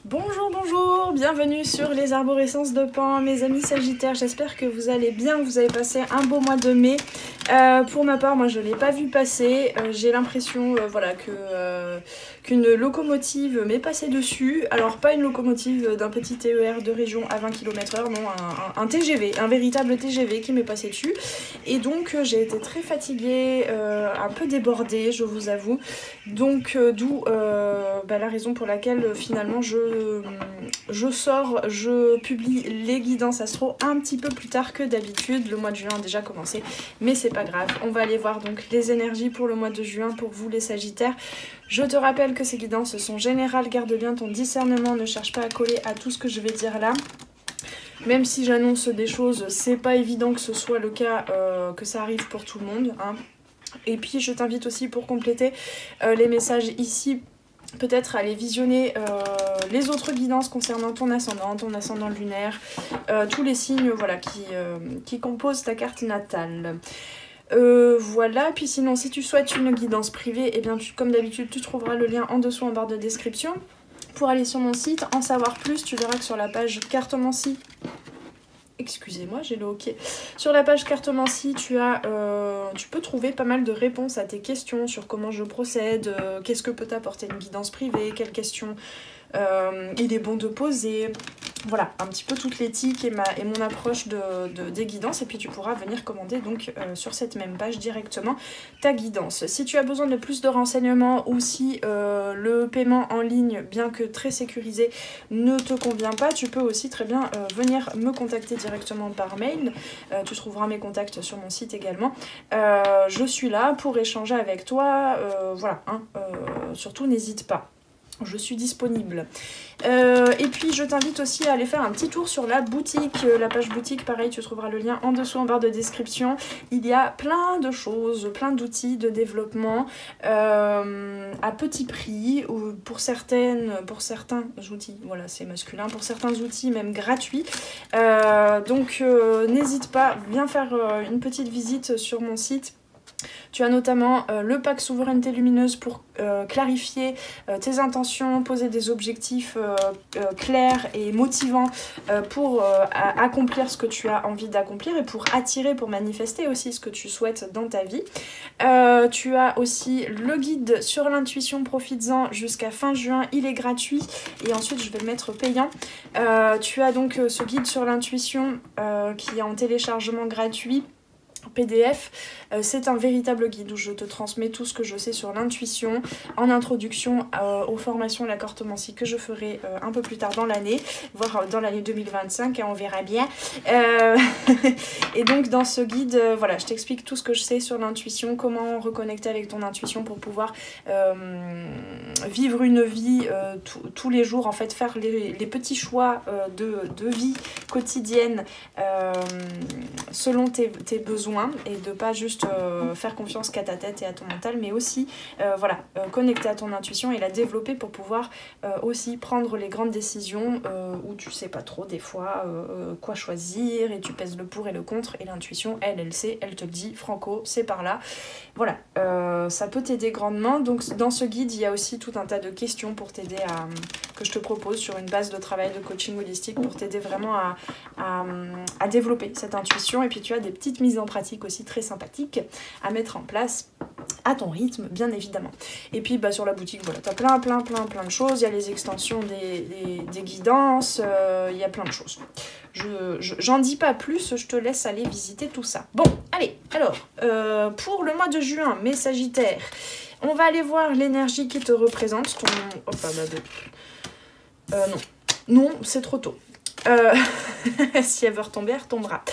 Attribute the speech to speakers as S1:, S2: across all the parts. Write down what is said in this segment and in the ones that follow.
S1: Bonjour, bonjour, bienvenue sur les arborescences de Pan, mes amis sagittaires, j'espère que vous allez bien, vous avez passé un beau mois de mai. Pour ma part, moi je ne l'ai pas vu passer, j'ai l'impression voilà, qu'une locomotive m'est passée dessus. Alors pas une locomotive d'un petit TER de région à 20 km/h, non, un TGV, un véritable TGV qui m'est passé dessus. Et donc j'ai été très fatiguée, un peu débordée, je vous avoue. Donc d'où la raison pour laquelle finalement je publie les guidances astro un petit peu plus tard que d'habitude. Le mois de juin a déjà commencé, mais c'est pas grave. On va aller voir donc les énergies pour le mois de juin pour vous les sagittaires. Je te rappelle que ces guidances sont générales, garde bien ton discernement, ne cherche pas à coller à tout ce que je vais dire là. Même si j'annonce des choses, c'est pas évident que ce soit le cas, que ça arrive pour tout le monde, hein. Et puis je t'invite aussi pour compléter les messages ici, peut-être à aller visionner les autres guidances concernant ton ascendant lunaire, tous les signes voilà, qui composent ta carte natale. Voilà, puis sinon si tu souhaites une guidance privée, eh bien comme d'habitude tu trouveras le lien en dessous en barre de description. Pour aller sur mon site, en savoir plus, tu verras que sur la page cartomancie, excusez-moi, j'ai le hoquet. Sur la page cartomancie, tu peux trouver pas mal de réponses à tes questions sur comment je procède, qu'est-ce que peut t'apporter une guidance privée, quelles questions il est bon de poser. Voilà, un petit peu toute l'éthique et mon approche des guidances. Et puis tu pourras venir commander donc sur cette même page directement ta guidance. Si tu as besoin de plus de renseignements ou si le paiement en ligne, bien que très sécurisé, ne te convient pas, tu peux aussi très bien venir me contacter directement par mail. Tu trouveras mes contacts sur mon site également. Je suis là pour échanger avec toi. Voilà, hein, surtout n'hésite pas. Je suis disponible. Et puis je t'invite aussi à aller faire un petit tour sur la boutique. La page boutique, pareil, tu trouveras le lien en dessous en barre de description. Il y a plein de choses, plein d'outils de développement à petit prix, ou pour certains outils, voilà c'est masculin, pour certains outils même gratuits. Donc n'hésite pas, viens faire une petite visite sur mon site. Tu as notamment le pack souveraineté lumineuse pour clarifier tes intentions, poser des objectifs clairs et motivants pour accomplir ce que tu as envie d'accomplir et pour attirer, pour manifester aussi ce que tu souhaites dans ta vie. Tu as aussi le guide sur l'intuition, profites-en jusqu'à fin juin, il est gratuit et ensuite je vais le mettre payant. Tu as donc ce guide sur l'intuition qui est en téléchargement gratuit. PDF, c'est un véritable guide où je te transmets tout ce que je sais sur l'intuition en introduction aux formations la cartomancie que je ferai un peu plus tard dans l'année, voire dans l'année 2025, et on verra bien. Et donc dans ce guide, voilà, je t'explique tout ce que je sais sur l'intuition, comment reconnecter avec ton intuition pour pouvoir vivre une vie tous les jours, en fait faire les petits choix de vie quotidienne selon tes besoins, et de pas juste faire confiance qu'à ta tête et à ton mental, mais aussi voilà, connecter à ton intuition et la développer pour pouvoir aussi prendre les grandes décisions où tu sais pas trop des fois quoi choisir, et tu pèses le pour et le contre, et l'intuition elle sait, elle te le dit franco, c'est par là. Voilà, ça peut t'aider grandement. Donc dans ce guide il y a aussi tout un tas de questions pour t'aider que je te propose sur une base de travail de coaching holistique pour t'aider vraiment à développer cette intuition. Et puis tu as des petites mises en pratique aussi très sympathiques à mettre en place à ton rythme, bien évidemment. Et puis sur la boutique, voilà, tu as plein de choses. Il y a les extensions des guidances, il y a plein de choses. J'en dis pas plus, je te laisse aller visiter tout ça. Bon, allez, alors, pour le mois de juin, mes sagittaires, on va aller voir l'énergie qui te représente. Non, c'est trop tôt. Si elle veut retomber, elle retombera.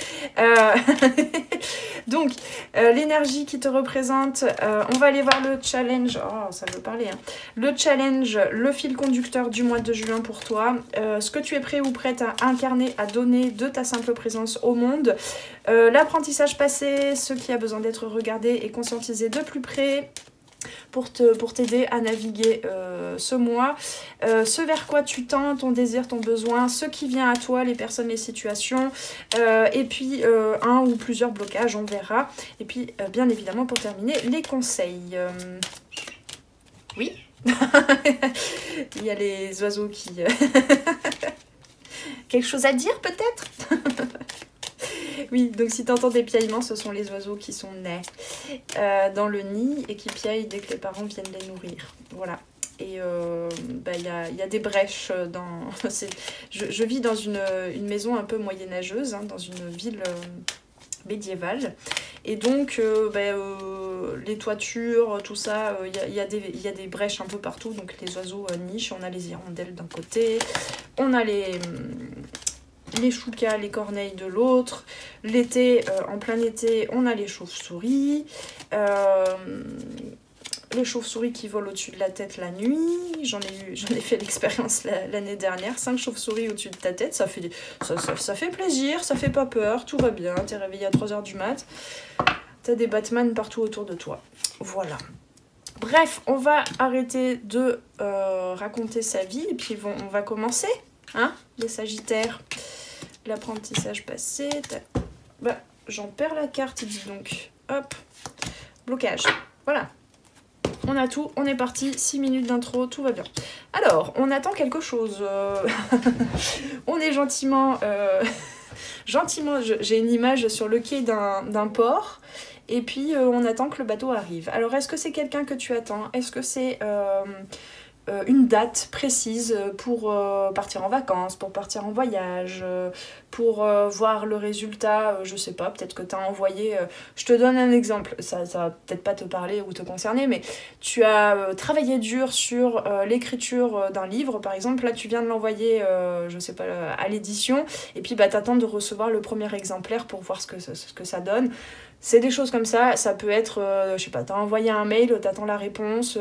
S1: Donc, l'énergie qui te représente, on va aller voir le challenge. Oh, ça veut parler, hein. Le challenge, le fil conducteur du mois de juin pour toi. Ce que tu es prêt ou prête à incarner, à donner de ta simple présence au monde. L'apprentissage passé, ce qui a besoin d'être regardé et conscientisé de plus près, pour t'aider à naviguer ce mois, ce vers quoi tu tends, ton désir, ton besoin, ce qui vient à toi, les personnes, les situations, et puis un ou plusieurs blocages, on verra. Et puis bien évidemment pour terminer, les conseils. Oui, Il y a les oiseaux qui... Quelque chose à dire peut-être? Oui, donc si tu entends des piaillements, ce sont les oiseaux qui sont nés dans le nid et qui piaillent dès que les parents viennent les nourrir. Voilà. Et il y a des brèches dans... je vis dans une maison un peu moyenâgeuse, hein, dans une ville médiévale. Et donc, les toitures, tout ça, il y a des brèches un peu partout. Donc les oiseaux nichent, on a les hirondelles d'un côté, on a les choucas, les corneilles de l'autre. L'été, en plein été, on a les chauves-souris. Les chauves-souris qui volent au-dessus de la tête la nuit. J'en ai fait l'expérience l'année dernière. 5 chauves-souris au-dessus de ta tête, ça fait plaisir, ça fait pas peur, tout va bien. T'es réveillé à 3 h du mat. T'as des Batman partout autour de toi. Voilà. Bref, on va arrêter de raconter sa vie et puis on va commencer, hein, les Sagittaires. L'apprentissage passé. Bah, j'en perds la carte, dis donc. Hop. Blocage. Voilà. On a tout, on est parti. 6 minutes d'intro, tout va bien. Alors, on attend quelque chose. On est gentiment... gentiment, j'ai une image sur le quai d'un port. Et puis, on attend que le bateau arrive. Alors, est-ce que c'est quelqu'un que tu attends? Est-ce que c'est... une date précise pour partir en vacances, pour partir en voyage, pour voir le résultat, je sais pas, peut-être que tu as envoyé... je te donne un exemple, ça va peut-être pas te parler ou te concerner, mais tu as travaillé dur sur l'écriture d'un livre, par exemple, là tu viens de l'envoyer, je sais pas, à l'édition, et puis bah, t'attends de recevoir le premier exemplaire pour voir ce que ça donne. C'est des choses comme ça peut être, je sais pas, t'as envoyé un mail, t'attends la réponse,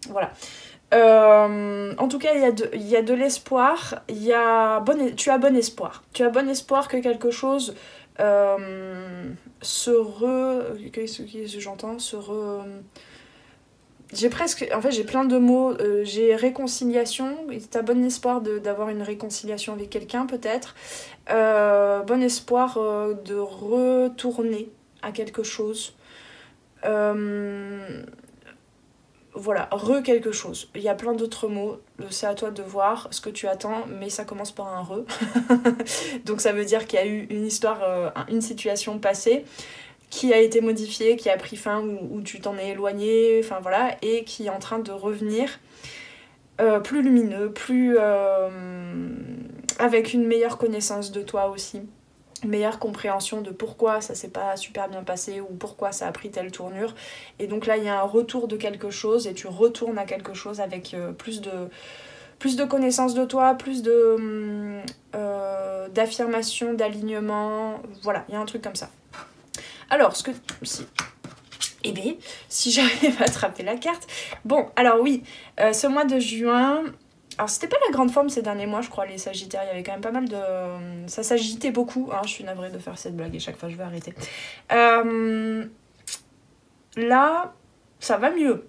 S1: voilà. En tout cas, il y a de l'espoir, tu as bon espoir. Tu as bon espoir que quelque chose qu'est-ce que j'entends? J'ai plein de mots. J'ai réconciliation, tu as bon espoir d'avoir une réconciliation avec quelqu'un peut-être. Bon espoir de retourner à quelque chose. Voilà, quelque chose. Il y a plein d'autres mots, c'est à toi de voir ce que tu attends, mais ça commence par un Donc ça veut dire qu'il y a eu une histoire, une situation passée qui a été modifiée, qui a pris fin, où tu t'en es éloigné, enfin voilà, et qui est en train de revenir plus lumineux, avec une meilleure connaissance de toi aussi. Meilleure compréhension de pourquoi ça s'est pas super bien passé ou pourquoi ça a pris telle tournure. Et donc là, il y a un retour de quelque chose et tu retournes à quelque chose avec plus de connaissance de toi, plus d'affirmation, d'alignement. Voilà, il y a un truc comme ça. Alors, si j'arrive à attraper la carte... Bon, alors oui, ce mois de juin... Alors, c'était pas la grande forme ces derniers mois, je crois, les Sagittaires. Il y avait quand même pas mal de... Ça s'agitait beaucoup. Hein, je suis navrée de faire cette blague et chaque fois, je vais arrêter. Là, ça va mieux.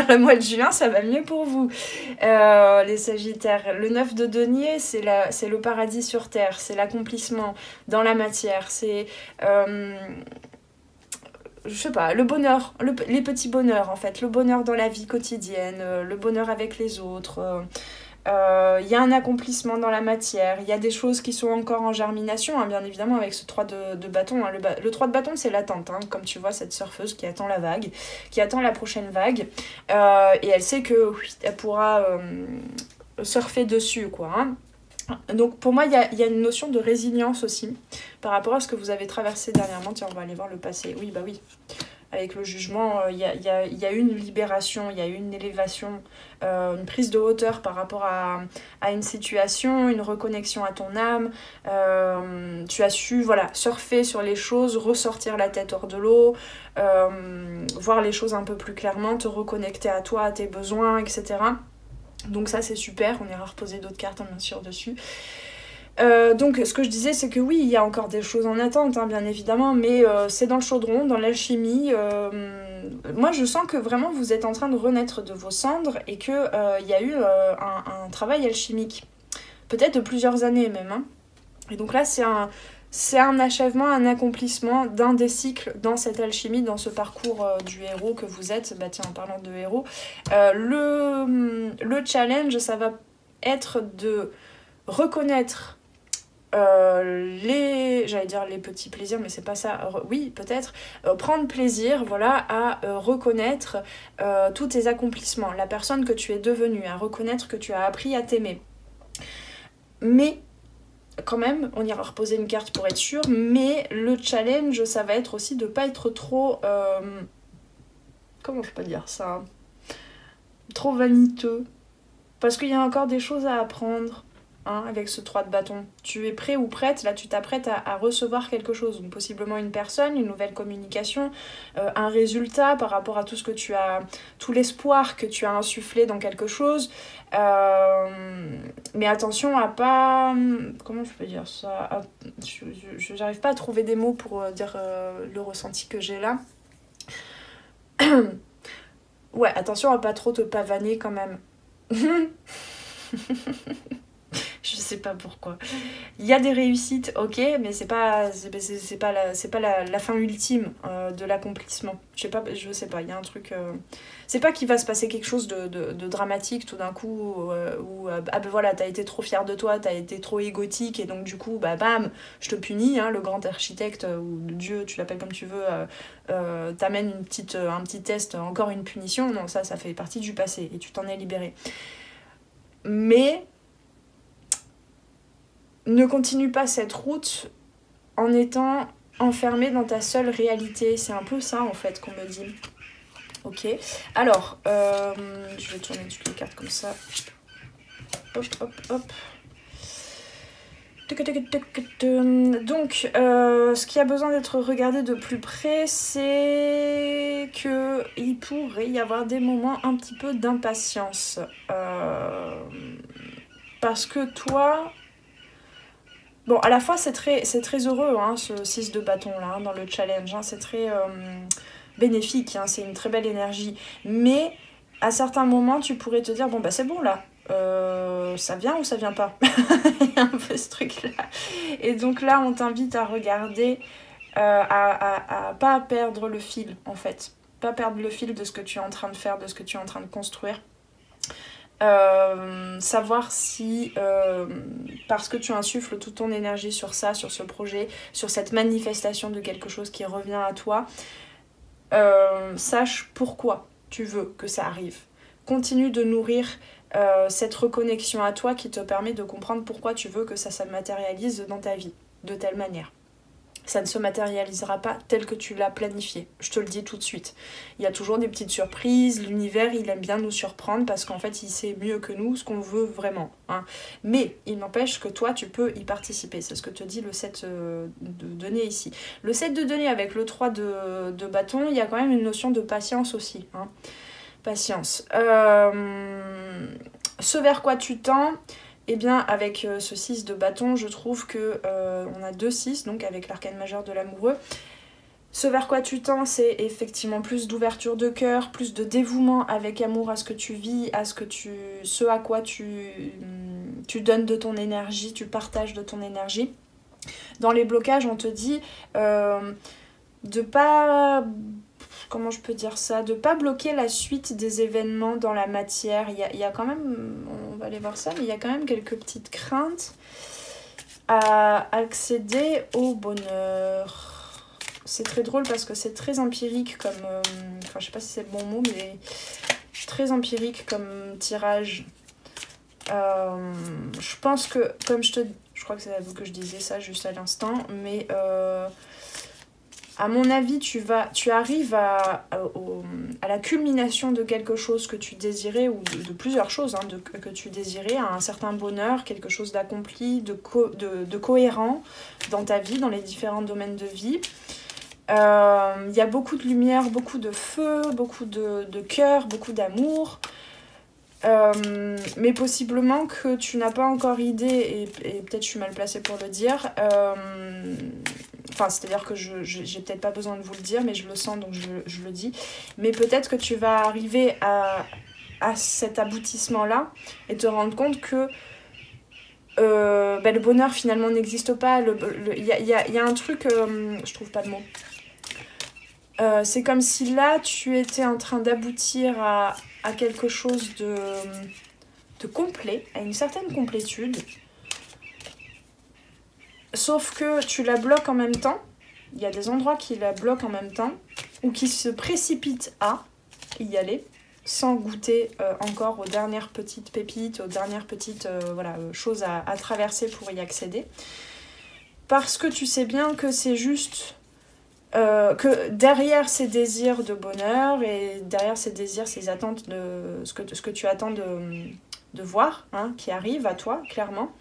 S1: Le mois de juin, ça va mieux pour vous, les Sagittaires. Le 9 de denier, c'est le paradis sur Terre. C'est l'accomplissement dans la matière. C'est... je sais pas, le bonheur, les petits bonheurs, en fait. Le bonheur dans la vie quotidienne, le bonheur avec les autres... Il y a un accomplissement dans la matière, il y a des choses qui sont encore en germination, hein, bien évidemment avec ce 3 de bâton. Hein, le 3 de bâton, c'est l'attente, hein, comme tu vois cette surfeuse qui attend la vague, qui attend la prochaine vague, et elle sait que oui, elle pourra surfer dessus, quoi. Hein. Donc pour moi, il y a une notion de résilience aussi, par rapport à ce que vous avez traversé dernièrement. Tiens, on va aller voir le passé. Oui, bah oui. Avec le jugement, il y a eu une libération, il y a eu une élévation, une prise de hauteur par rapport à une situation, une reconnexion à ton âme. Tu as su, voilà, surfer sur les choses, ressortir la tête hors de l'eau, voir les choses un peu plus clairement, te reconnecter à toi, à tes besoins, etc. Donc ça, c'est super. On ira reposer d'autres cartes, bien sûr, dessus. Donc ce que je disais, c'est que oui, il y a encore des choses en attente, hein, bien évidemment, mais c'est dans le chaudron, dans l'alchimie. Moi, je sens que vraiment vous êtes en train de renaître de vos cendres et qu'il y a eu un travail alchimique, peut-être de plusieurs années même. Hein. Et donc là, c'est un achèvement, un accomplissement d'un des cycles dans cette alchimie, dans ce parcours du héros que vous êtes. Bah tiens, en parlant de héros, le challenge, ça va être de reconnaître j'allais dire les petits plaisirs, mais c'est pas ça, oui peut-être, prendre plaisir, voilà, à reconnaître tous tes accomplissements, la personne que tu es devenue, à reconnaître que tu as appris à t'aimer. Mais quand même, on ira reposer une carte pour être sûr, mais le challenge, ça va être aussi de pas être trop... comment je peux dire ça, trop vaniteux. Parce qu'il y a encore des choses à apprendre, hein, avec ce 3 de bâton. Tu es prêt ou prête, là tu t'apprêtes à recevoir quelque chose, donc possiblement une personne, une nouvelle communication, un résultat par rapport à tout ce que tu as, tout l'espoir que tu as insufflé dans quelque chose. Mais attention à pas... Comment je peux dire ça, je n'arrive pas à trouver des mots pour dire le ressenti que j'ai là. Ouais, attention à pas trop te pavaner quand même. Je sais pas pourquoi. Il y a des réussites, ok, mais c'est pas la fin ultime de l'accomplissement. Je sais pas, il y a un truc... C'est pas qu'il va se passer quelque chose de dramatique tout d'un coup, où ah ben voilà, t'as été trop fière de toi, t'as été trop égotique, et donc du coup, bah bam, je te punis, hein, le grand architecte, ou Dieu, tu l'appelles comme tu veux, t'amène un petit test, encore une punition. Non, ça fait partie du passé, et tu t'en es libéré. Mais... ne continue pas cette route en étant enfermé dans ta seule réalité. C'est un peu ça en fait qu'on me dit. Ok. Alors, je vais tourner toutes les cartes comme ça. Hop, hop, hop. Donc, ce qui a besoin d'être regardé de plus près, c'est qu'il pourrait y avoir des moments un petit peu d'impatience. Parce que toi... Bon, à la fois, c'est très heureux, hein, ce 6 de bâton, là, hein, dans le challenge. Hein, c'est très bénéfique, hein, c'est une très belle énergie. Mais, à certains moments, tu pourrais te dire, bon, bah c'est bon, là. Ça vient ou ça vient pas? Il y a un peu ce truc-là. Et donc là, on t'invite à regarder, à pas perdre le fil, en fait. Pas perdre le fil de ce que tu es en train de faire, de ce que tu es en train de construire. Savoir si parce que tu insuffles toute ton énergie sur ça, sur ce projet, sur cette manifestation de quelque chose qui revient à toi, sache pourquoi tu veux que ça arrive. Continue de nourrir cette reconnexion à toi qui te permet de comprendre pourquoi tu veux que ça se matérialise dans ta vie de telle manière. Ça ne se matérialisera pas tel que tu l'as planifié, je te le dis tout de suite. Il y a toujours des petites surprises, l'univers il aime bien nous surprendre parce qu'en fait il sait mieux que nous ce qu'on veut vraiment. Hein. Mais il n'empêche que toi tu peux y participer, c'est ce que te dit le 7 de denier ici. Le 7 de denier avec le 3 de bâton, il y a quand même une notion de patience aussi. Hein. Patience. Ce vers quoi tu tends, eh bien, avec ce 6 de bâton, je trouve que on a 2 6, donc avec l'arcane majeur de l'amoureux. Ce vers quoi tu tends, c'est effectivement plus d'ouverture de cœur, plus de dévouement avec amour à ce que tu vis, à ce à quoi tu donnes de ton énergie, tu partages de ton énergie. Dans les blocages, on te dit de pas... Comment je peux dire ça? De pas bloquer la suite des événements dans la matière. Il y a quand même, on va aller voir ça, mais il y a quand même quelques petites craintes à accéder au bonheur. C'est très drôle parce que c'est très empirique comme... enfin, je sais pas si c'est le bon mot, mais très empirique comme tirage. Je pense que, comme je crois que c'est à vous que je disais ça juste à l'instant, mais... à mon avis, tu arrives à la culmination de quelque chose que tu désirais, ou de plusieurs choses hein, que tu désirais, à un certain bonheur, quelque chose d'accompli, de cohérent dans ta vie, dans les différents domaines de vie. Il y a beaucoup de lumière, beaucoup de feu, beaucoup de cœur, beaucoup d'amour. Mais possiblement que tu n'as pas encore idée, et peut-être je suis mal placée pour le dire, enfin c'est-à-dire que j'ai peut-être pas besoin de vous le dire, mais je le sens donc je le dis, mais peut-être que tu vas arriver à cet aboutissement là et te rendre compte que le bonheur finalement n'existe pas. Il y a un truc, je trouve pas de mots. C'est comme si là tu étais en train d'aboutir à quelque chose de complet, à une certaine complétude. Sauf que tu la bloques en même temps. Il y a des endroits qui la bloquent en même temps ou qui se précipitent à y aller sans goûter encore aux dernières petites pépites, aux dernières petites choses à traverser pour y accéder. Parce que tu sais bien que c'est juste... que derrière ces désirs de bonheur et derrière ces désirs, ces attentes de ce que tu attends de voir, hein, qui arrive à toi, clairement,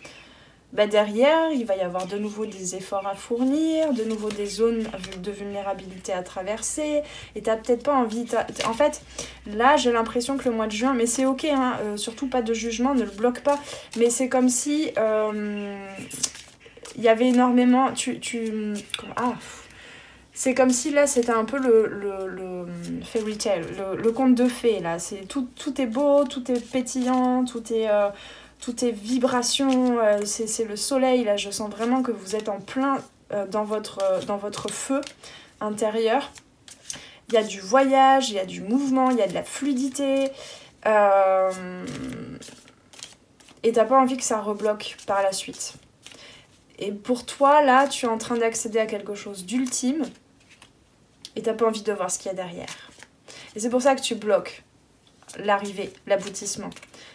S1: derrière, il va y avoir de nouveau des efforts à fournir, de nouveau des zones de vulnérabilité à traverser, et t'as peut-être pas envie... En fait, là, j'ai l'impression que le mois de juin, mais c'est ok, hein, surtout pas de jugement, ne le bloque pas, mais c'est comme si il y avait énormément... C'est comme si là, c'était un peu le fairy tale, le conte de fées, là. Tout est beau, tout est pétillant, tout est vibration, c'est le soleil, là. Je sens vraiment que vous êtes en plein dans votre feu intérieur. Il y a du voyage, il y a du mouvement, il y a de la fluidité. Et t'as pas envie que ça rebloque par la suite. Et pour toi, là, tu es en train d'accéder à quelque chose d'ultime et t'as pas envie de voir ce qu'il y a derrière. Et c'est pour ça que tu bloques l'arrivée, l'aboutissement.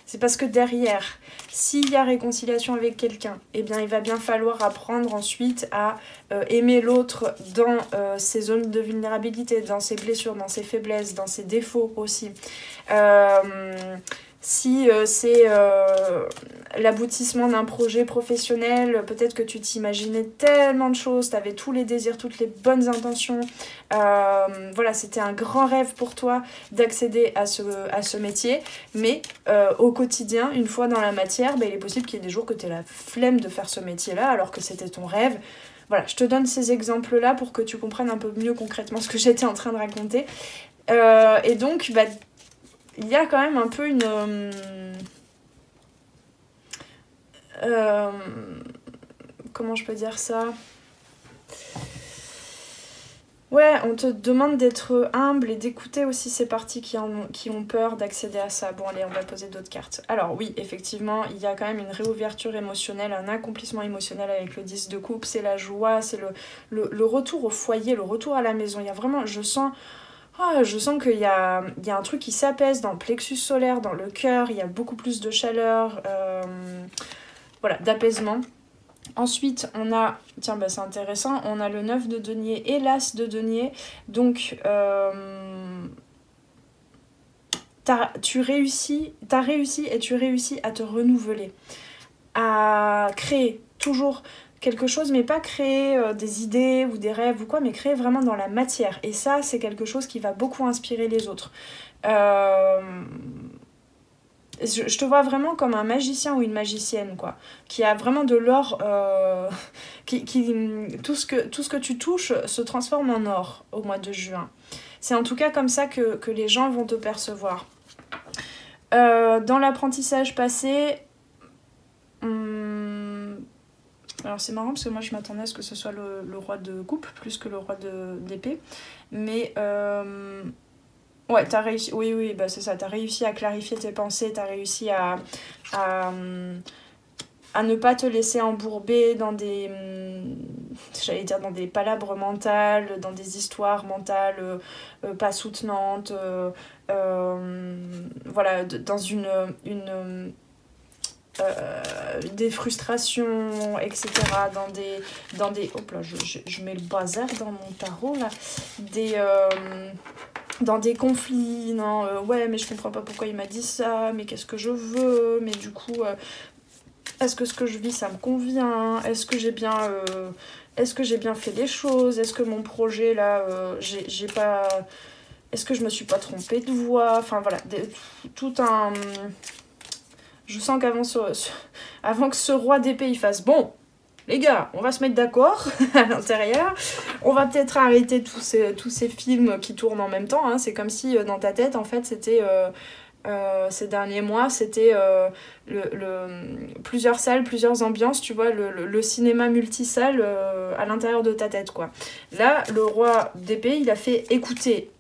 S1: C'est parce que derrière, s'il y a réconciliation avec quelqu'un, eh bien, il va bien falloir apprendre ensuite à aimer l'autre dans ses zones de vulnérabilité, dans ses blessures, dans ses faiblesses, dans ses défauts aussi. Si c'est l'aboutissement d'un projet professionnel, peut-être que tu t'imaginais tellement de choses, tu avais tous les désirs, toutes les bonnes intentions. Voilà, c'était un grand rêve pour toi d'accéder à ce métier. Mais au quotidien, une fois dans la matière, il est possible qu'il y ait des jours que tu aies la flemme de faire ce métier-là alors que c'était ton rêve. Voilà, je te donne ces exemples-là pour que tu comprennes un peu mieux concrètement ce que j'étais en train de raconter. Et donc, il y a quand même un peu une... comment je peux dire ça? Ouais, on te demande d'être humble et d'écouter aussi ces parties qui ont peur d'accéder à ça. Bon, allez, on va poser d'autres cartes. Alors oui, effectivement, il y a quand même une réouverture émotionnelle, un accomplissement émotionnel avec le 10 de coupe. C'est la joie, c'est le retour au foyer, le retour à la maison. Il y a vraiment, je sens qu'il y a un truc qui s'apaise dans le plexus solaire, dans le cœur. Il y a beaucoup plus de chaleur, voilà, d'apaisement. Ensuite, on a, tiens, c'est intéressant, on a le 9 de denier et l'as de denier. Donc, t'as réussi et tu réussis à te renouveler, à créer toujours quelque chose, mais pas créer des idées ou des rêves ou quoi, mais créer vraiment dans la matière. Et ça, c'est quelque chose qui va beaucoup inspirer les autres. Je te vois vraiment comme un magicien ou une magicienne, quoi, qui a vraiment de l'or, tout ce que tu touches se transforme en or au mois de juin. C'est en tout cas comme ça que les gens vont te percevoir. Dans l'apprentissage passé, alors c'est marrant parce que moi je m'attendais à ce que ce soit le roi de coupe plus que le roi d'épée, mais... ouais, t'as réussi, oui, c'est ça, t'as réussi à clarifier tes pensées, t'as réussi à ne pas te laisser embourber dans des, dans des palabres mentales, dans des histoires mentales pas soutenantes, voilà, dans des frustrations, etc., dans des hop là, je mets le bazar dans mon tarot, là, dans des conflits, non, ouais, mais je comprends pas pourquoi il m'a dit ça, mais qu'est-ce que je veux, mais du coup, est-ce que ce que je vis, ça me convient, est-ce que j'ai bien fait les choses, est-ce que mon projet, là, j'ai pas... Est-ce que je me suis pas trompée de voie, enfin, voilà, tout un... Je sens avant que ce roi d'épée, il fasse, bon, les gars, on va se mettre d'accord à l'intérieur. On va peut-être arrêter tous ces films qui tournent en même temps. Hein. C'est comme si dans ta tête, en fait, c'était ces derniers mois, c'était plusieurs salles, plusieurs ambiances, tu vois, le cinéma multisalle à l'intérieur de ta tête, quoi. Là, le roi d'épée, il a fait écouter,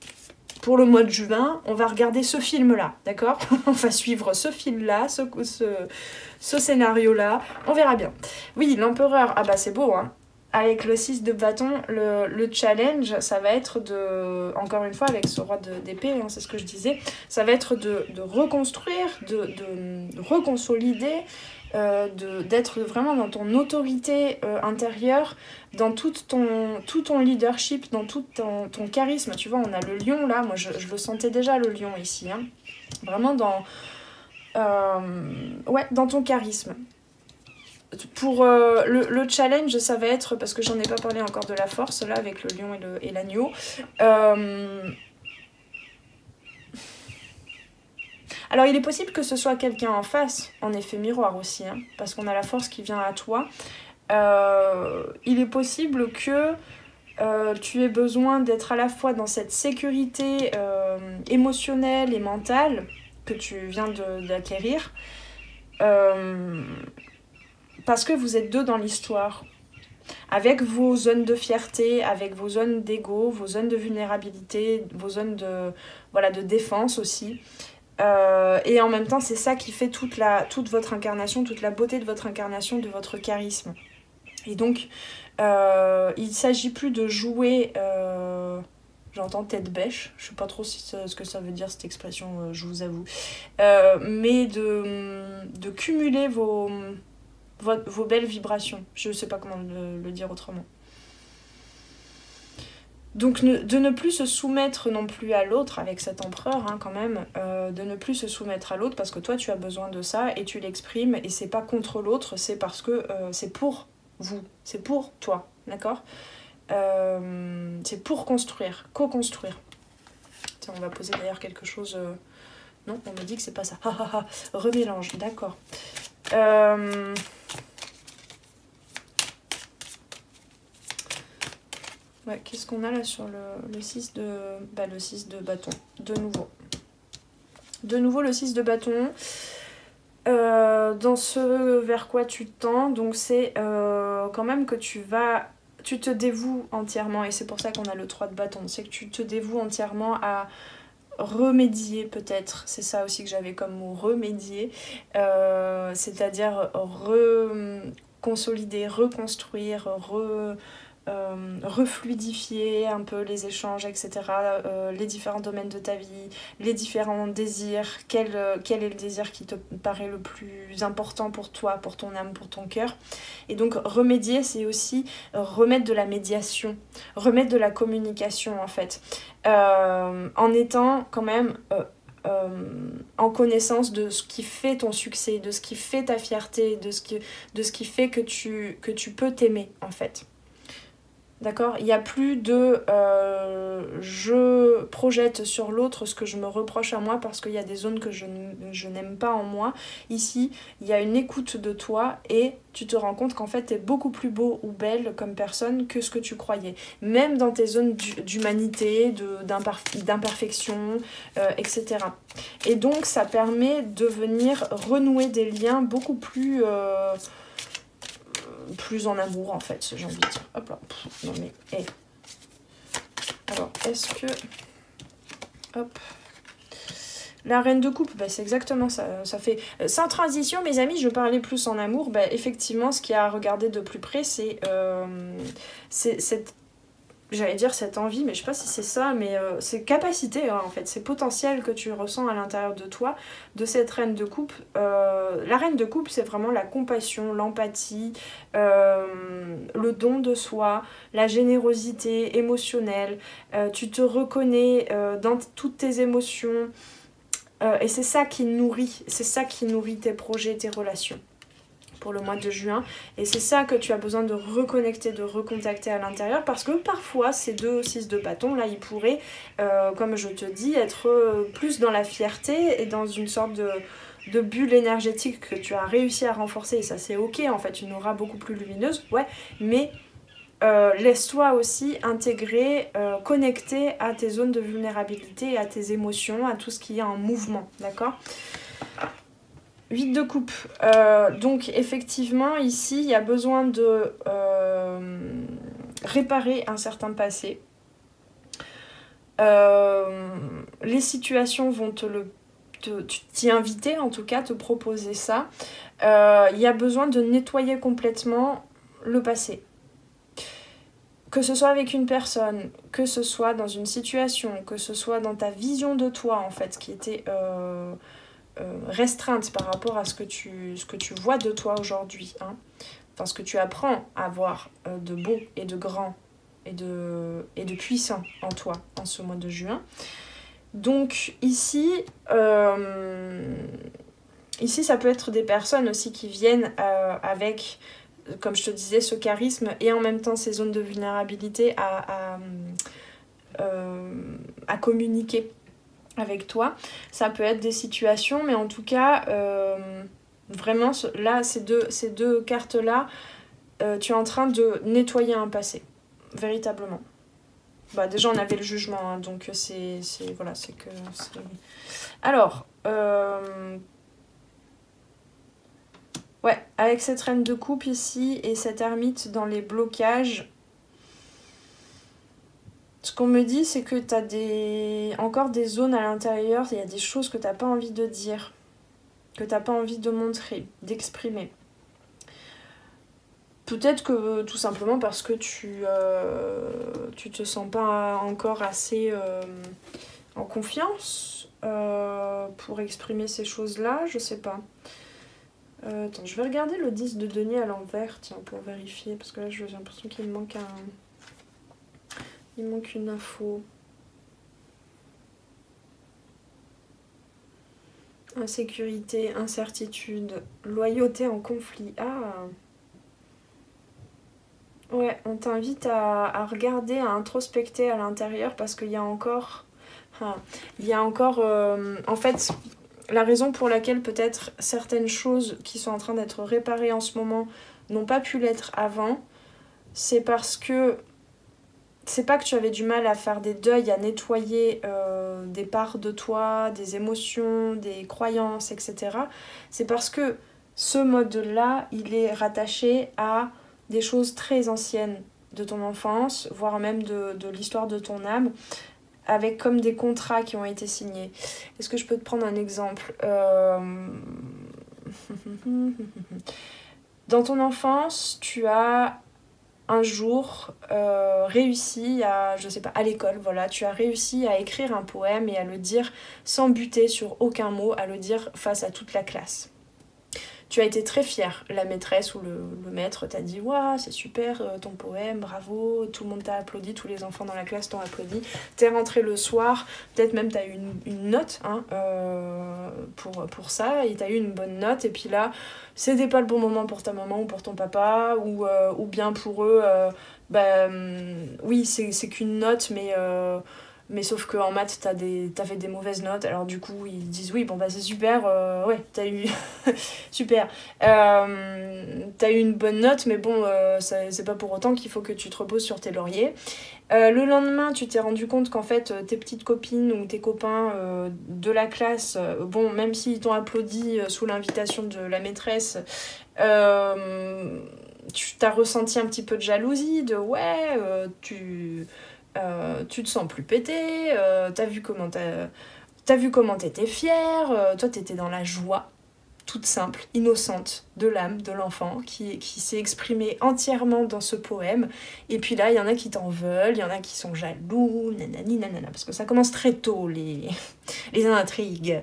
S1: pour le mois de juin, on va regarder ce film-là, d'accord? On va suivre ce film-là, ce scénario-là, on verra bien. Oui, l'empereur, ah bah c'est beau, hein. Avec le 6 de bâton, le challenge, ça va être de, encore une fois avec ce roi d'épée, hein, c'est ce que je disais, ça va être de reconstruire, de reconsolider, d'être vraiment dans ton autorité intérieure, dans tout ton leadership, dans tout ton charisme. Tu vois, on a le lion là, moi je le sentais déjà le lion ici, hein. Vraiment dans ton charisme. Pour le challenge, ça va être, parce que j'en ai pas parlé encore de la force, là, avec le lion et l'agneau. Alors, il est possible que ce soit quelqu'un en face, en effet miroir aussi, hein, parce qu'on a la force qui vient à toi. Il est possible que tu aies besoin d'être à la fois dans cette sécurité émotionnelle et mentale que tu viens d'acquérir, parce que vous êtes deux dans l'histoire, avec vos zones de fierté, avec vos zones d'ego, vos zones de vulnérabilité, vos zones de défense aussi. Et en même temps, c'est ça qui fait toute votre incarnation, toute la beauté de votre incarnation, de votre charisme. Et donc, il ne s'agit plus de jouer... J'entends tête bêche, je ne sais pas trop ce que ça veut dire cette expression, je vous avoue. Mais de cumuler vos belles vibrations. Je ne sais pas comment le dire autrement. Donc de ne plus se soumettre non plus à l'autre, avec cet empereur hein, quand même, de ne plus se soumettre à l'autre parce que toi tu as besoin de ça et tu l'exprimes et c'est pas contre l'autre, c'est parce que c'est pour vous, c'est pour toi, d'accord? C'est pour construire, co-construire. Tiens, on va poser d'ailleurs quelque chose... Non, on me dit que c'est pas ça. Remélange, d'accord. Ouais, qu'est-ce qu'on a là sur le 6 de... Bah, le 6 de bâton, de nouveau. De nouveau le 6 de bâton. Dans ce vers quoi tu tends, donc c'est quand même que tu te dévoues entièrement, et c'est pour ça qu'on a le 3 de bâton, c'est que tu te dévoues entièrement à remédier peut-être, c'est ça aussi que j'avais comme mot, remédier, c'est-à-dire consolider, reconstruire, refluidifier un peu les échanges, etc. Les différents domaines de ta vie, les différents désirs, quel est le désir qui te paraît le plus important pour toi, pour ton âme, pour ton cœur. Et donc remédier, c'est aussi remettre de la médiation, remettre de la communication en fait, en étant quand même... en connaissance de ce qui fait ton succès, de ce qui fait ta fierté, de ce qui fait que tu peux t'aimer en fait. D'accord? Il n'y a plus de je projette sur l'autre ce que je me reproche à moi parce qu'il y a des zones que je n'aime pas en moi. Ici, il y a une écoute de toi et tu te rends compte qu'en fait, tu es beaucoup plus beau ou belle comme personne que ce que tu croyais. Même dans tes zones d'humanité, d'imperfection, etc. Et donc, ça permet de venir renouer des liens beaucoup plus en amour en fait, j'ai envie de dire. Hop là, non mais, hey. Alors, est-ce que... Hop. La reine de coupe, bah, c'est exactement ça. Ça fait... Sans transition, mes amis, je parlais plus en amour. Bah, effectivement, ce qu'il y a à regarder de plus près, c'est cette... J'allais dire cette envie, mais je sais pas si c'est ça, mais c'est capacité hein, en fait, c'est potentiel que tu ressens à l'intérieur de toi, de cette reine de coupe. La reine de coupe, c'est vraiment la compassion, l'empathie, le don de soi, la générosité émotionnelle. Tu te reconnais dans toutes tes émotions et c'est ça qui nourrit tes projets, tes relations. Pour le mois de juin, et c'est ça que tu as besoin de reconnecter, de recontacter à l'intérieur, parce que parfois ces deux 6 de bâton là, ils pourraient, comme je te dis, être plus dans la fierté et dans une sorte de bulle énergétique que tu as réussi à renforcer, et ça c'est ok en fait, une aura beaucoup plus lumineuse, ouais, mais laisse-toi aussi intégrer, connecter à tes zones de vulnérabilité, à tes émotions, à tout ce qui est en mouvement, d'accord ? 8 de coupe. Donc effectivement, ici, il y a besoin de réparer un certain passé. Les situations vont t'y inviter, en tout cas, te proposer ça. Il y a besoin de nettoyer complètement le passé. Que ce soit avec une personne, que ce soit dans une situation, que ce soit dans ta vision de toi, en fait, qui était restreinte par rapport à ce que tu vois de toi aujourd'hui. Hein. Enfin, ce que tu apprends à voir de beau et de grand et de puissant en toi en ce mois de juin. Donc ici, ça peut être des personnes aussi qui viennent avec, comme je te disais, ce charisme et en même temps ces zones de vulnérabilité à communiquer avec toi. Ça peut être des situations, mais en tout cas, vraiment, là, ces deux cartes-là, tu es en train de nettoyer un passé, véritablement. Bah, déjà, on avait le jugement, hein, donc voilà, c'est que... Alors, ouais, avec cette reine de coupe ici et cette ermite dans les blocages, ce qu'on me dit, c'est que tu as encore des zones à l'intérieur, il y a des choses que tu n'as pas envie de dire, que tu n'as pas envie de montrer, d'exprimer. Peut-être que tout simplement parce que tu te sens pas encore assez en confiance pour exprimer ces choses-là, je sais pas. Attends, je vais regarder le 10 de denier à l'envers, tiens, pour vérifier, parce que là j'ai l'impression qu'il me manque il manque une info. Insécurité, incertitude, loyauté en conflit. Ah! Ouais, on t'invite à regarder, à introspecter à l'intérieur parce qu'il y a encore... en fait, la raison pour laquelle peut-être certaines choses qui sont en train d'être réparées en ce moment n'ont pas pu l'être avant, c'est parce que... C'est pas que tu avais du mal à faire des deuils, à nettoyer des parts de toi, des émotions, des croyances, etc. C'est parce que ce mode-là, il est rattaché à des choses très anciennes de ton enfance, voire même de l'histoire de ton âme, avec comme des contrats qui ont été signés. Est-ce que je peux te prendre un exemple ? Dans ton enfance, tu as un jour réussi à, je sais pas, à l'école, voilà, tu as réussi à écrire un poème et à le dire sans buter sur aucun mot, à le dire face à toute la classe. Tu as été très fière, la maîtresse ou le maître t'a dit « Waouh, c'est super ton poème, bravo », tout le monde t'a applaudi, tous les enfants dans la classe t'ont applaudi. T'es rentrée le soir, peut-être même t'as eu une note hein, pour ça, et t'as eu une bonne note, et puis là, c'était pas le bon moment pour ta maman ou pour ton papa, ou bien pour eux, oui, c'est qu'une note, mais sauf qu'en maths, t'avais des mauvaises notes, alors du coup, ils disent oui, bon bah c'est super, ouais, t'as eu... super. T'as eu une bonne note, mais bon, c'est pas pour autant qu'il faut que tu te reposes sur tes lauriers. Le lendemain, tu t'es rendu compte qu'en fait, tes petites copines ou tes copains de la classe, bon, même s'ils t'ont applaudi sous l'invitation de la maîtresse, tu t'as ressenti un petit peu de jalousie, de ouais, tu te sens plus pété, t'as vu comment t'étais fière, toi t'étais dans la joie, toute simple, innocente de l'âme de l'enfant qui s'est exprimée entièrement dans ce poème. Et puis là, il y en a qui t'en veulent, il y en a qui sont jaloux, nanani nanana, parce que ça commence très tôt, les intrigues.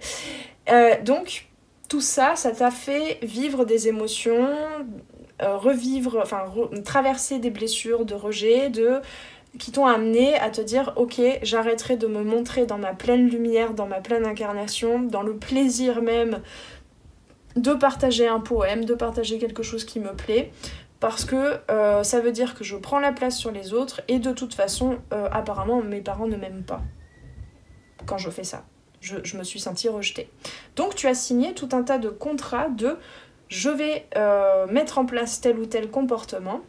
S1: Donc, tout ça, ça t'a fait vivre des émotions, traverser des blessures de rejet, qui t'ont amené à te dire « Ok, j'arrêterai de me montrer dans ma pleine lumière, dans ma pleine incarnation, dans le plaisir même de partager un poème, de partager quelque chose qui me plaît, parce que ça veut dire que je prends la place sur les autres, et de toute façon, apparemment, mes parents ne m'aiment pas quand je fais ça. Je me suis sentie rejetée. » Donc tu as signé tout un tas de contrats de « Je vais mettre en place tel ou tel comportement,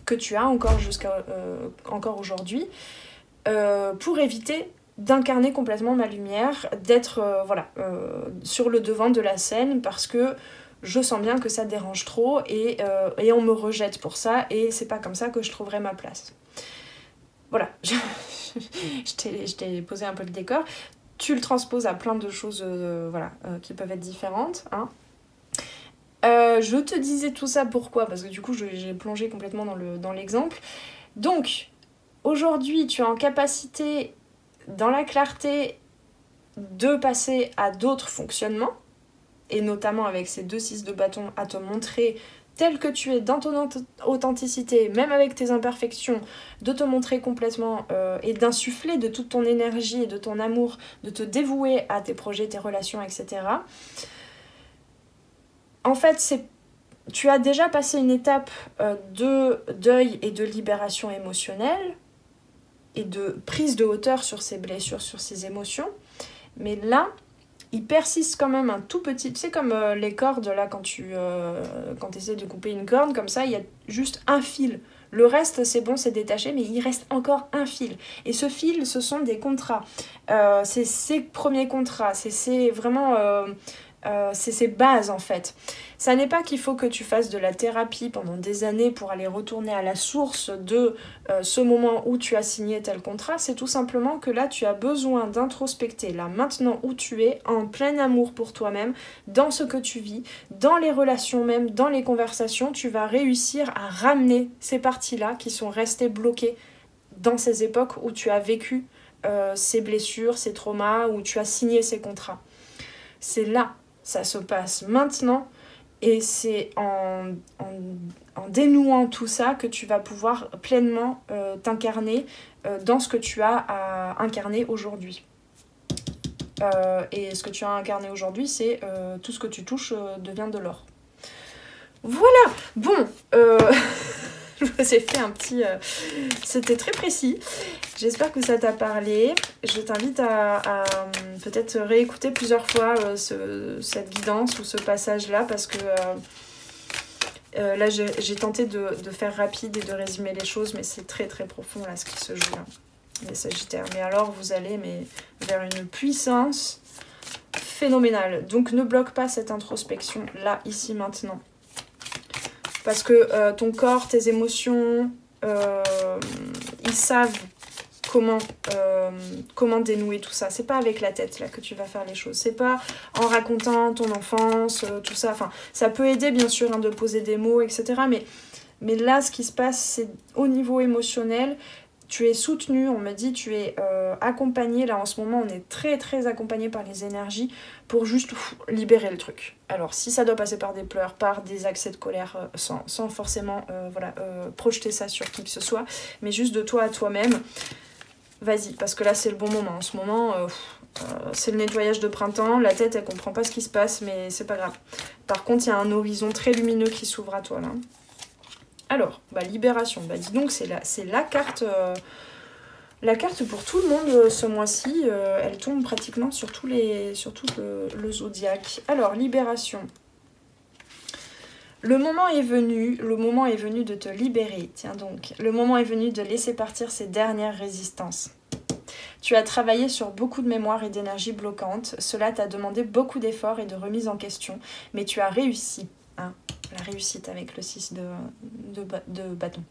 S1: que tu as encore encore aujourd'hui, pour éviter d'incarner complètement ma lumière, d'être sur le devant de la scène, parce que je sens bien que ça dérange trop et on me rejette pour ça, et c'est pas comme ça que je trouverai ma place. Voilà, je t'ai posé un peu le décor. Tu le transposes à plein de choses qui peuvent être différentes. Hein. Je te disais tout ça pourquoi? Parce que du coup, j'ai plongé complètement dans l'exemple. Donc, aujourd'hui, tu es en capacité, dans la clarté, de passer à d'autres fonctionnements, et notamment avec ces 2 6 de bâton, à te montrer tel que tu es dans ton authenticité, même avec tes imperfections, de te montrer complètement et d'insuffler de toute ton énergie et de ton amour, de te dévouer à tes projets, tes relations, etc. En fait, tu as déjà passé une étape de deuil et de libération émotionnelle et de prise de hauteur sur ces blessures, sur ces émotions. Mais là, il persiste quand même un tout petit... Tu sais, comme les cordes, là, quand tu essaies de couper une corde, comme ça, il y a juste un fil. Le reste, c'est bon, c'est détaché, mais il reste encore un fil. Et ce fil, ce sont des contrats. C'est ces premiers contrats, c'est vraiment... c'est ses bases en fait. Ça n'est pas qu'il faut que tu fasses de la thérapie pendant des années pour aller retourner à la source de ce moment où tu as signé tel contrat, c'est tout simplement que là tu as besoin d'introspecter, là maintenant où tu es, en plein amour pour toi-même, dans ce que tu vis, dans les relations même, dans les conversations, tu vas réussir à ramener ces parties-là qui sont restées bloquées dans ces époques où tu as vécu ces blessures, ces traumas, où tu as signé ces contrats. C'est là. Ça se passe maintenant et c'est en dénouant tout ça que tu vas pouvoir pleinement t'incarner dans ce que tu as à incarner aujourd'hui. Et ce que tu as incarné aujourd'hui, c'est tout ce que tu touches devient de l'or. Voilà. Bon, je vous ai fait un petit... C'était très précis. J'espère que ça t'a parlé. Je t'invite à peut-être réécouter plusieurs fois cette guidance ou ce passage-là, parce que là, j'ai tenté de faire rapide et de résumer les choses, mais c'est très très profond là ce qui se joue là, les Sagittaires. Mais alors, vous allez vers une puissance phénoménale. Donc, ne bloque pas cette introspection là, ici, maintenant. Parce que ton corps, tes émotions, ils savent comment dénouer tout ça. C'est pas avec la tête là que tu vas faire les choses. C'est pas en racontant ton enfance, tout ça. Enfin, ça peut aider bien sûr de poser des mots, etc. Mais là, ce qui se passe, c'est au niveau émotionnel. Tu es soutenu, on me dit, tu es accompagné. Là, en ce moment, on est très, très accompagné par les énergies pour juste libérer le truc. Alors, si ça doit passer par des pleurs, par des accès de colère, sans forcément projeter ça sur qui que ce soit, mais juste de toi à toi-même, vas-y, parce que là, c'est le bon moment. En ce moment, c'est le nettoyage de printemps. La tête, elle comprend pas ce qui se passe, mais c'est pas grave. Par contre, il y a un horizon très lumineux qui s'ouvre à toi, là. Alors, libération, dis donc, c'est la carte pour tout le monde ce mois-ci. Elle tombe pratiquement sur tout le zodiaque. Alors, libération. Le moment est venu de te libérer. Tiens donc, le moment est venu de laisser partir ces dernières résistances. Tu as travaillé sur beaucoup de mémoire et d'énergie bloquante. Cela t'a demandé beaucoup d'efforts et de remise en question, mais tu as réussi. Hein, la réussite avec le 6 de bâton.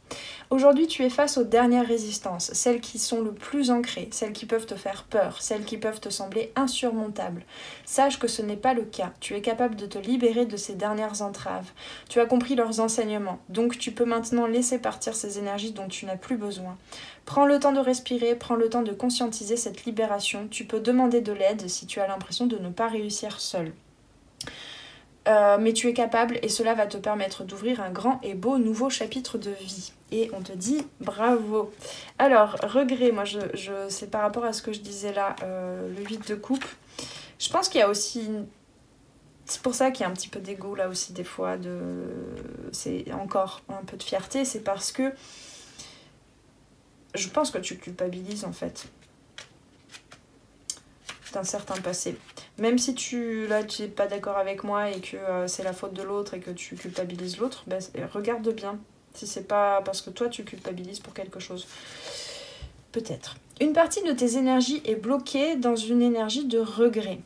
S1: Aujourd'hui, tu es face aux dernières résistances, celles qui sont le plus ancrées, celles qui peuvent te faire peur, celles qui peuvent te sembler insurmontables. Sache que ce n'est pas le cas. Tu es capable de te libérer de ces dernières entraves. Tu as compris leurs enseignements, donc tu peux maintenant laisser partir ces énergies dont tu n'as plus besoin. Prends le temps de respirer, prends le temps de conscientiser cette libération. Tu peux demander de l'aide si tu as l'impression de ne pas réussir seul. Mais tu es capable et cela va te permettre d'ouvrir un grand et beau nouveau chapitre de vie. Et on te dit bravo. Alors, regret, moi c'est par rapport à ce que je disais là, le 8 de coupe. Je pense qu'il y a aussi... C'est pour ça qu'il y a un petit peu d'ego là aussi des fois. C'est encore un peu de fierté. C'est parce que je pense que tu culpabilises en fait d'un certain passé. Même si tu n'es pas d'accord avec moi et que c'est la faute de l'autre et que tu culpabilises l'autre, regarde bien. Si c'est pas parce que toi tu culpabilises pour quelque chose. Peut-être. Une partie de tes énergies est bloquée dans une énergie de regret.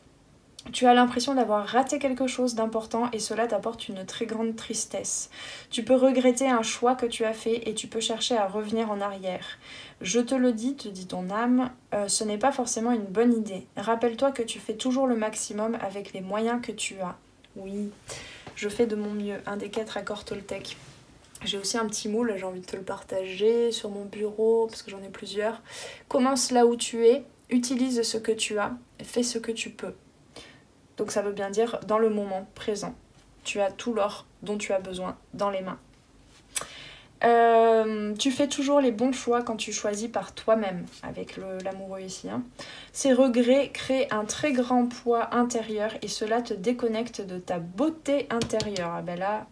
S1: Tu as l'impression d'avoir raté quelque chose d'important et cela t'apporte une très grande tristesse. Tu peux regretter un choix que tu as fait et tu peux chercher à revenir en arrière. Je te le dis, te dit ton âme, ce n'est pas forcément une bonne idée. Rappelle-toi que tu fais toujours le maximum avec les moyens que tu as. Oui, je fais de mon mieux. Un des 4 accords Toltec. J'ai aussi un petit mot, là j'ai envie de te le partager sur mon bureau, parce que j'en ai plusieurs. Commence là où tu es, utilise ce que tu as, fais ce que tu peux. Donc ça veut bien dire dans le moment présent. Tu as tout l'or dont tu as besoin dans les mains. Tu fais toujours les bons choix quand tu choisis par toi-même, avec l'amoureux ici. Hein. Ces regrets créent un très grand poids intérieur et cela te déconnecte de ta beauté intérieure. Ah ben là,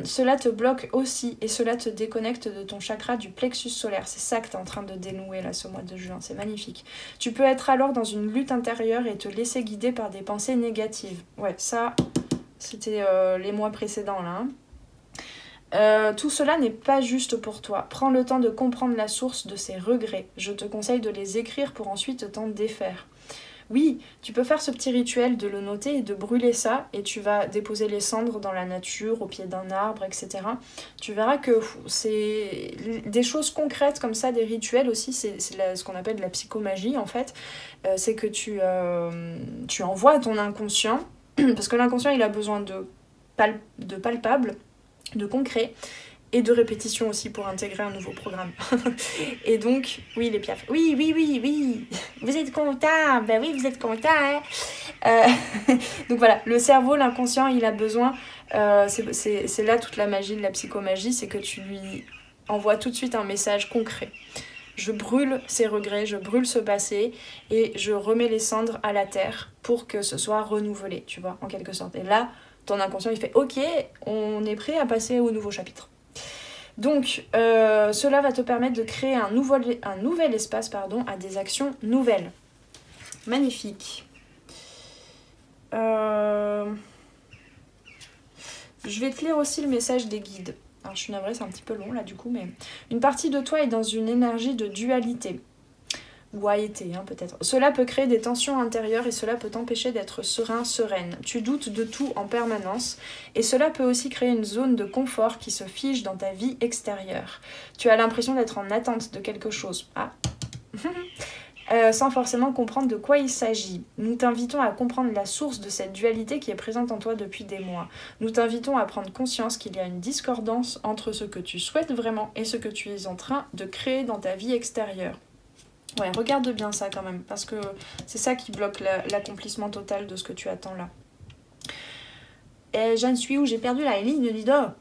S1: cela te bloque aussi et cela te déconnecte de ton chakra du plexus solaire. C'est ça que tu es en train de dénouer là ce mois de juin, c'est magnifique. Tu peux être alors dans une lutte intérieure et te laisser guider par des pensées négatives. Ouais, ça, c'était les mois précédents là. Tout cela n'est pas juste pour toi. Prends le temps de comprendre la source de ces regrets. Je te conseille de les écrire pour ensuite t'en défaire. Oui, tu peux faire ce petit rituel de le noter et de brûler ça et tu vas déposer les cendres dans la nature, au pied d'un arbre, etc. Tu verras que c'est des choses concrètes comme ça, des rituels aussi, c'est ce qu'on appelle de la psychomagie en fait. C'est que tu envoies à ton inconscient, parce que l'inconscient il a besoin de palpable, de concret, et de répétition aussi pour intégrer un nouveau programme. Et donc, oui, les piafs. Oui. Vous êtes content. Ben oui, vous êtes content. Hein. Donc voilà, le cerveau, l'inconscient, il a besoin. C'est là toute la magie de la psychomagie, c'est que tu lui envoies tout de suite un message concret. Je brûle ces regrets, je brûle ce passé et je remets les cendres à la terre pour que ce soit renouvelé, tu vois, en quelque sorte. Et là, ton inconscient, il fait « Ok, on est prêt à passer au nouveau chapitre ». Donc, cela va te permettre de créer un nouvel espace à des actions nouvelles. Magnifique. Je vais te lire aussi le message des guides. Alors, je suis navrée, c'est un petit peu long là du coup, mais... Une partie de toi est dans une énergie de dualité. Ou a été, hein, peut-être. Cela peut créer des tensions intérieures et cela peut t'empêcher d'être serein, sereine. Tu doutes de tout en permanence et cela peut aussi créer une zone de confort qui se fige dans ta vie extérieure. Tu as l'impression d'être en attente de quelque chose. Ah. Sans forcément comprendre de quoi il s'agit. Nous t'invitons à comprendre la source de cette dualité qui est présente en toi depuis des mois. Nous t'invitons à prendre conscience qu'il y a une discordance entre ce que tu souhaites vraiment et ce que tu es en train de créer dans ta vie extérieure. Ouais, regarde bien ça quand même, parce que c'est ça qui bloque l'accomplissement total de ce que tu attends là. Et j'en suis où? J'ai perdu la ligne, dis donc.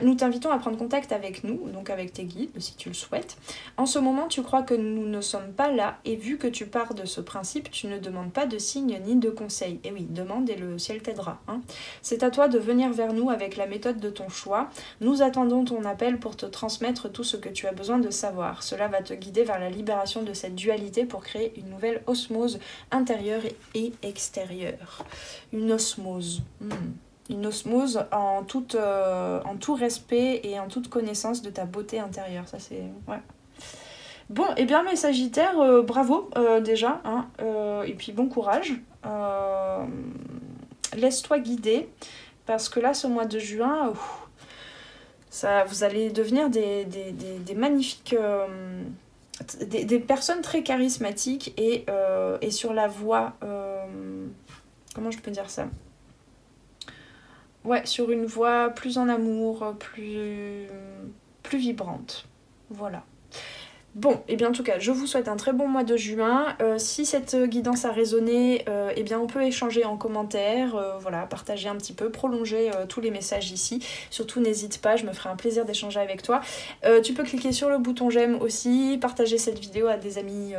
S1: Nous t'invitons à prendre contact avec nous, donc avec tes guides, si tu le souhaites. En ce moment, tu crois que nous ne sommes pas là, et vu que tu pars de ce principe, tu ne demandes pas de signes ni de conseils. Et oui, demande et le ciel t'aidera. Hein. C'est à toi de venir vers nous avec la méthode de ton choix. Nous attendons ton appel pour te transmettre tout ce que tu as besoin de savoir. Cela va te guider vers la libération de cette dualité pour créer une nouvelle osmose intérieure et extérieure. Une osmose. Une osmose en tout respect et en toute connaissance de ta beauté intérieure. Ça, c'est... Ouais. Bon, et bien mes Sagittaires, bravo déjà. Hein, et puis bon courage. Laisse-toi guider. Parce que là, ce mois de juin, ça, vous allez devenir des magnifiques... des personnes très charismatiques et sur la voie... comment je peux dire ça ? Ouais, sur une voie plus en amour, plus vibrante. Voilà. Bon, et bien en tout cas, je vous souhaite un très bon mois de juin. Si cette guidance a résonné, eh bien on peut échanger en commentaire, voilà, partager un petit peu, prolonger tous les messages ici. Surtout n'hésite pas, je me ferai un plaisir d'échanger avec toi. Tu peux cliquer sur le bouton j'aime aussi, partager cette vidéo à des amis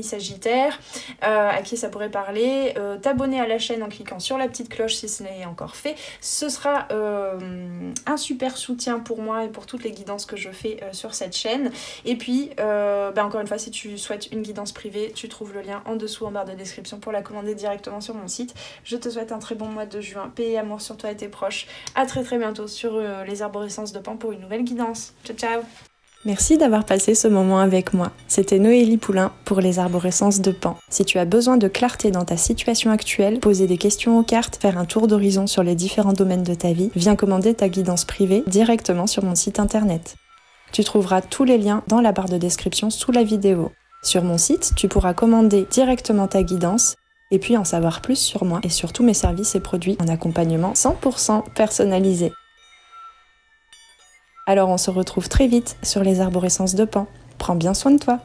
S1: sagittaires à qui ça pourrait parler, t'abonner à la chaîne en cliquant sur la petite cloche si ce n'est encore fait. Ce sera un super soutien pour moi et pour toutes les guidances que je fais sur cette chaîne. Et puis encore une fois, si tu souhaites une guidance privée, tu trouves le lien en dessous en barre de description pour la commander directement sur mon site. Je te souhaite un très bon mois de juin, paix et amour sur toi et tes proches. À très très bientôt sur les arborescences de Pan pour une nouvelle guidance. Ciao ciao. Merci d'avoir passé ce moment avec moi. C'était Noélie Poulain pour les arborescences de Pan. Si tu as besoin de clarté dans ta situation actuelle, poser des questions aux cartes, faire un tour d'horizon sur les différents domaines de ta vie, viens commander ta guidance privée directement sur mon site internet. Tu trouveras tous les liens dans la barre de description sous la vidéo. Sur mon site, tu pourras commander directement ta guidance et puis en savoir plus sur moi et sur tous mes services et produits en accompagnement 100% personnalisé. Alors on se retrouve très vite sur les arborescences de Pan. Prends bien soin de toi.